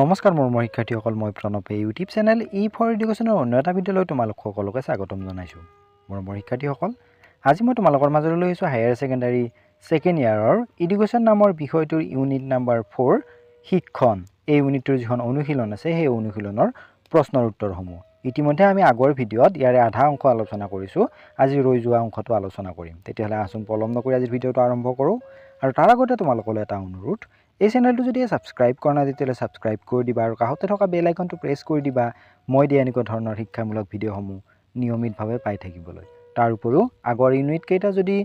নমস্কাৰ মোৰ শিক্ষাৰ্থীসকল, মই প্ৰণৱ। ইউটিউব চেনেল ফৰ এডুকেশ্যনৰ অন্য এটা ভিডিঅ'লৈ তোমালোক সকলোকে স্বাগতম জনাইছোঁ। মোৰ শিক্ষাৰ্থীসকল, আজি মই তোমালোকৰ মাজলৈ লৈ আহিছোঁ হায়াৰ ছেকেণ্ডাৰী ছেকেণ্ড ইয়াৰৰ এডুকেশ্যন নামৰ বিষয়টোৰ ইউনিট নাম্বাৰ 4 শিক্ষণ। এই ইউনিটটোৰ যিখন অনুশীলন আছে সেই অনুশীলনৰ প্ৰশ্নৰ উত্তৰসমূহ। ইতিমধ্যে আমি আগৰ ভিডিঅ'ত ইয়াৰে আধা অংশ আলোচনা কৰিছোঁ। আজি ৰৈ যোৱা অংশটো আলোচনা কৰিম। তেতিয়াহ'লে আচোন পলম নকৰি আজিৰ ভিডিঅ'টো আৰম্ভ কৰোঁ। আৰু তাৰ আগতে তোমালোকলৈ এটা অনুৰোধ, এই চেনেলটো যদি ছাবস্ক্ৰাইব কৰা নাই তেতিয়াহ'লে ছাবস্ক্ৰাইব কৰি দিবা আৰু কাষতে থকা বেল আইকনটো প্ৰেছ কৰি দিবা মই দিয়া এনেকুৱা ধৰণৰ শিক্ষামূলক ভিডিঅ'সমূহ নিয়মিতভাৱে পাই থাকিবলৈ। তাৰ উপৰিও আগৰ ইউনিট কেইটা যদি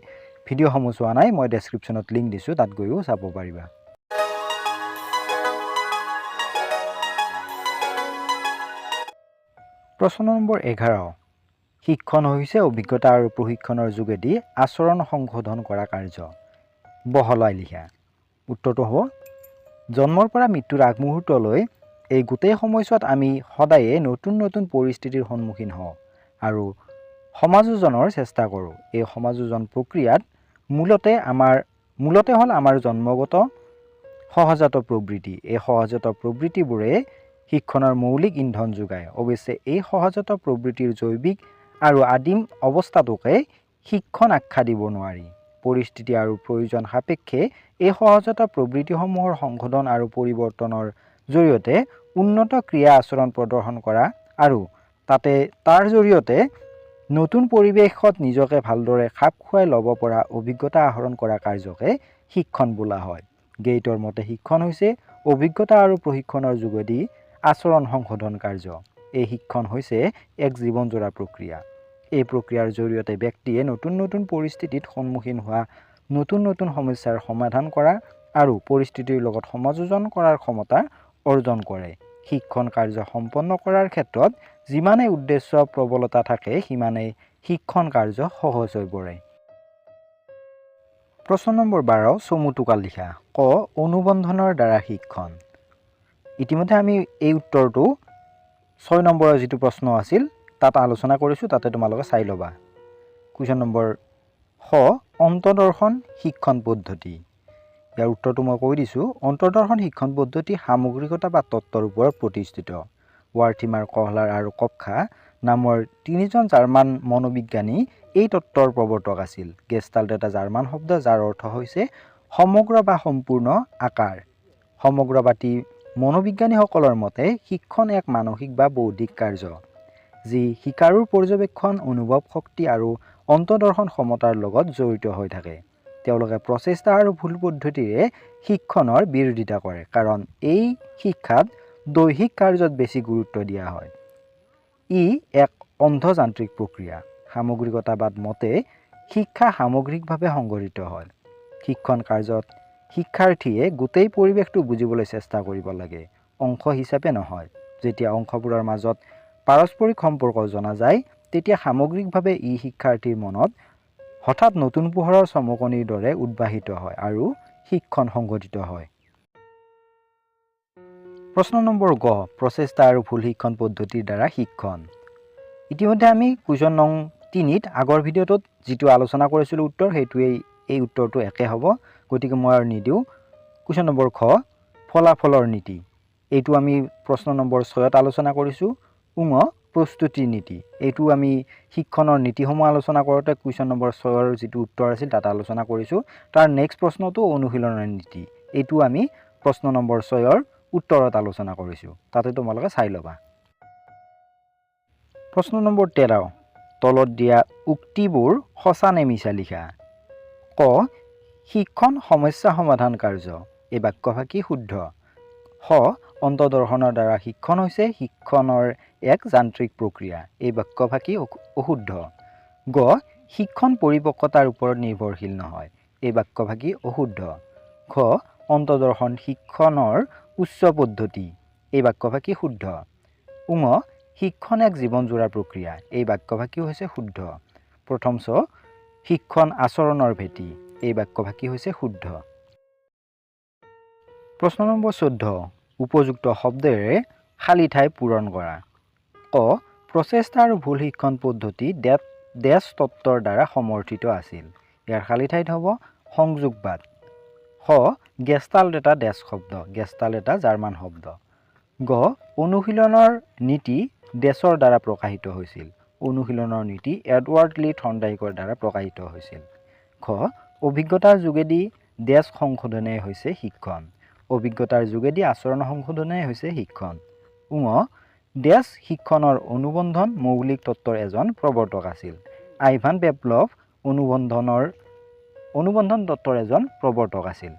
ভিডিঅ'সমূহ চোৱা নাই, মই ডেছক্ৰিপশ্যনত লিংক দিছোঁ, তাত গৈও চাব পাৰিবা। প্ৰশ্ন নম্বৰ 11, শিক্ষণ হৈছে অভিজ্ঞতা আৰু প্ৰশিক্ষণৰ যোগেদি আচৰণ সংশোধন কৰা কাৰ্য। বহলাই লিখা। উত্তৰটো হ'ব, জন্মৰ পৰা মৃত্যুৰ আগমুহূৰ্তলৈ এই গোটেই সময়ছোৱাত আমি সদায়ে নতুন নতুন পৰিস্থিতিৰ সন্মুখীন হওঁ আৰু সমাযোজনৰ চেষ্টা কৰোঁ। এই সমাযোজন প্ৰক্ৰিয়াত মূলতে হ'ল আমাৰ জন্মগত সহজাত প্ৰবৃত্তি। এই সহজাত প্ৰবৃত্তিবোৰে শিক্ষণৰ মৌলিক ইন্ধন যোগায়। অৱশ্যে এই সহজাত প্ৰবৃত্তিৰ জৈৱিক আৰু আদিম অৱস্থাটোকে শিক্ষণ আখ্যা দিব নোৱাৰি। পৰিস্থিতি আৰু প্ৰয়োজন সাপেক্ষে এই সহজাত প্ৰবৃত্তিসমূহৰ সংশোধন আৰু পৰিৱৰ্তনৰ জৰিয়তে উন্নত ক্ৰিয়া আচৰণ প্ৰদৰ্শন কৰা আৰু তাৰ জৰিয়তে নতুন পৰিৱেশত নিজকে ভালদৰে খাপ খুৱাই ল'ব পৰা অভিজ্ঞতা আহৰণ কৰা কাৰ্যকে শিক্ষণ বোলা হয়। গেইটৰ মতে শিক্ষণ হৈছে অভিজ্ঞতা আৰু প্ৰশিক্ষণৰ যোগেদি আচৰণ সংশোধন কাৰ্য। এই শিক্ষণ হৈছে এক জীৱনজোৰা প্ৰক্ৰিয়া। এই প্ৰক্ৰিয়াৰ জৰিয়তে ব্যক্তিয়ে নতুন নতুন পৰিস্থিতিত সন্মুখীন হোৱা নতুন নতুন সমস্যাৰ সমাধান কৰা আৰু পৰিস্থিতিৰ লগত সমাযোজন কৰাৰ ক্ষমতা অৰ্জন কৰে। শিক্ষণ কাৰ্য সম্পন্ন কৰাৰ ক্ষেত্ৰত যিমানেই উদ্দেশ্য প্ৰবলতা থাকে, সিমানেই শিক্ষণ কাৰ্য সহজ হৈ পৰে। প্ৰশ্ন নম্বৰ 12, চমু টোকা লিখা। ক, অনুবন্ধনৰ দ্বাৰা শিক্ষণ। ইতিমধ্যে আমি এই উত্তৰটো 6 নম্বৰৰ যিটো প্ৰশ্ন আছিল তাত আলোচনা কৰিছোঁ, তাতে তোমালোকে চাই ল'বা। কুৱেশ্যন নম্বৰ খ, অন্তৰ্দৰ্শন শিক্ষণ পদ্ধতি। ইয়াৰ উত্তৰটো মই কৈ দিছোঁ। অন্তৰ্দৰ্শন শিক্ষণ পদ্ধতি সামগ্ৰিকতা বা তত্ত্বৰ ওপৰত প্ৰতিষ্ঠিত। ৱাৰ্থিমাৰ, কহলাৰ আৰু কপখা নামৰ 3জন জাৰ্মান মনোবিজ্ঞানী এই তত্ত্বৰ প্ৰৱৰ্তক আছিল। গেষ্টাল্ট এটা জাৰ্মান শব্দ যাৰ অৰ্থ হৈছে সমগ্ৰ বা সম্পূৰ্ণ আকাৰ। সমগ্ৰবাদী মনোবিজ্ঞানীসকলৰ মতে শিক্ষণ এক মানসিক বা বৌদ্ধিক কাৰ্য যি শিকাৰুৰ পৰ্যবেক্ষণ, অনুভৱ শক্তি আৰু অন্তৰ্দৰ্শন ক্ষমতাৰ লগত জড়িত হৈ থাকে। তেওঁলোকে প্ৰচেষ্টা আৰু ভুল পদ্ধতিৰে শিক্ষণৰ বিৰোধিতা কৰে, কাৰণ এই শিক্ষাত দৈহিক কাৰ্যত বেছি গুৰুত্ব দিয়া হয়। ই এক অন্ধযান্ত্ৰিক প্ৰক্ৰিয়া। সামগ্ৰিকতাবাদ মতে শিক্ষা সামগ্ৰিকভাৱে সংঘটিত হয়। শিক্ষণ কাৰ্যত শিক্ষাৰ্থীয়ে গোটেই পৰিৱেশটো বুজিবলৈ চেষ্টা কৰিব লাগে, অংশ হিচাপে নহয়। যেতিয়া অংশবোৰৰ মাজত পাৰস্পৰিক সম্পৰ্ক জনা যায়, তেতিয়া সামগ্ৰিকভাৱে ই শিক্ষাৰ্থীৰ মনত হঠাৎ নতুন পোহৰৰ চমকনিৰ দৰে উদ্ভাসিত হয় আৰু শিক্ষণ সংঘটিত হয়। প্ৰশ্ন নম্বৰ গ, প্ৰচেষ্টা আৰু ভুল শিক্ষণ পদ্ধতিৰ দ্বাৰা শিক্ষণ। ইতিমধ্যে আমি কুৱেশ্যন নং 3ত আগৰ ভিডিঅ'টোত যিটো আলোচনা কৰিছিলোঁ উত্তৰ, সেইটোৱেই এই উত্তৰটো একে হ'ব, গতিকে মই আৰু নিদিওঁ। কুৱেশ্যন নম্বৰ খ, ফলাফলৰ নীতি। এইটো আমি প্ৰশ্ন নম্বৰ 6ত আলোচনা কৰিছোঁ। প্ৰস্তুতিৰ নীতি। এইটো আমি শিক্ষণৰ নীতিসমূহ আলোচনা কৰোঁতে কুৱেশ্যন নম্বৰ 6ৰ যিটো উত্তৰ আছিল তাত আলোচনা কৰিছোঁ। তাৰ নেক্সট প্ৰশ্নটো অনুশীলনৰ নীতি। এইটো আমি প্ৰশ্ন নম্বৰ 6ৰ উত্তৰত আলোচনা কৰিছোঁ, তাতে তোমালোকে চাই ল'বা। প্ৰশ্ন নম্বৰ 13, তলত দিয়া উক্তিবোৰ সঁচা নে মিছা লিখা। ক, শিক্ষণ সমস্যা সমাধান কাৰ্য। এই বাক্যফাকি শুদ্ধ। খ, অন্তৰ্দৰ্শনৰ দ্বাৰা শিক্ষণ হৈছে শিক্ষণৰ এক যান্ত্ৰিক প্ৰক্ৰিয়া। এই বাক্যফাকি অশুদ্ধ। গ, শিক্ষণ পৰিপক্কতাৰ ওপৰত নিৰ্ভৰশীল নহয়। এই বাক্যফাকি অশুদ্ধ। ঘ, অন্তৰ্দৰ্শন শিক্ষণৰ উচ্চ পদ্ধতি। এই বাক্যফাকি শুদ্ধ। শিক্ষণ এক জীৱনজোৰা প্ৰক্ৰিয়া। এই বাক্যফাকি হৈছে শুদ্ধ। প্ৰথম চ, শিক্ষণ আচৰণৰ ভেটি। এই বাক্যফাকি হৈছে শুদ্ধ। প্ৰশ্ন নম্বৰ 14, উপযুক্ত শব্দেৰে খালী ঠাই পূৰণ কৰা। ক, প্ৰচেষ্টা আৰু ভুল শিক্ষণ পদ্ধতি ডেছ তত্ত্বৰ দ্বাৰা সমৰ্থিত আছিল। ইয়াৰ খালী ঠাইত হ'ব সংযোগবাদ। খ, গেষ্টাল্ট এটা ডেছ শব্দ। গেষ্টাল্ট এটা জাৰ্মান শব্দ। গ অনুশীলনৰ নীতি ডেছৰ দ্বাৰা প্ৰকাশিত হৈছিল। অনুশীলনৰ নীতি এডৱাৰ্ড লি থৰ্নডাইকৰ দ্বাৰা প্ৰকাশিত হৈছিল। খ অভিজ্ঞতাৰ যোগেদি ডেছ সংশোধনে হৈছে শিক্ষণ। অভিজ্ঞতাৰ যোগেদি আচৰণ সংশোধনে হৈছে শিক্ষণ। ঙ ডেছ শিক্ষণৰ অনুবন্ধন মৌলিক তত্ত্বৰ এজন প্ৰৱৰ্তক আছিল। আইভান পেভলভ অনুবন্ধন তত্ত্বৰ এজন প্ৰৱৰ্তক আছিল।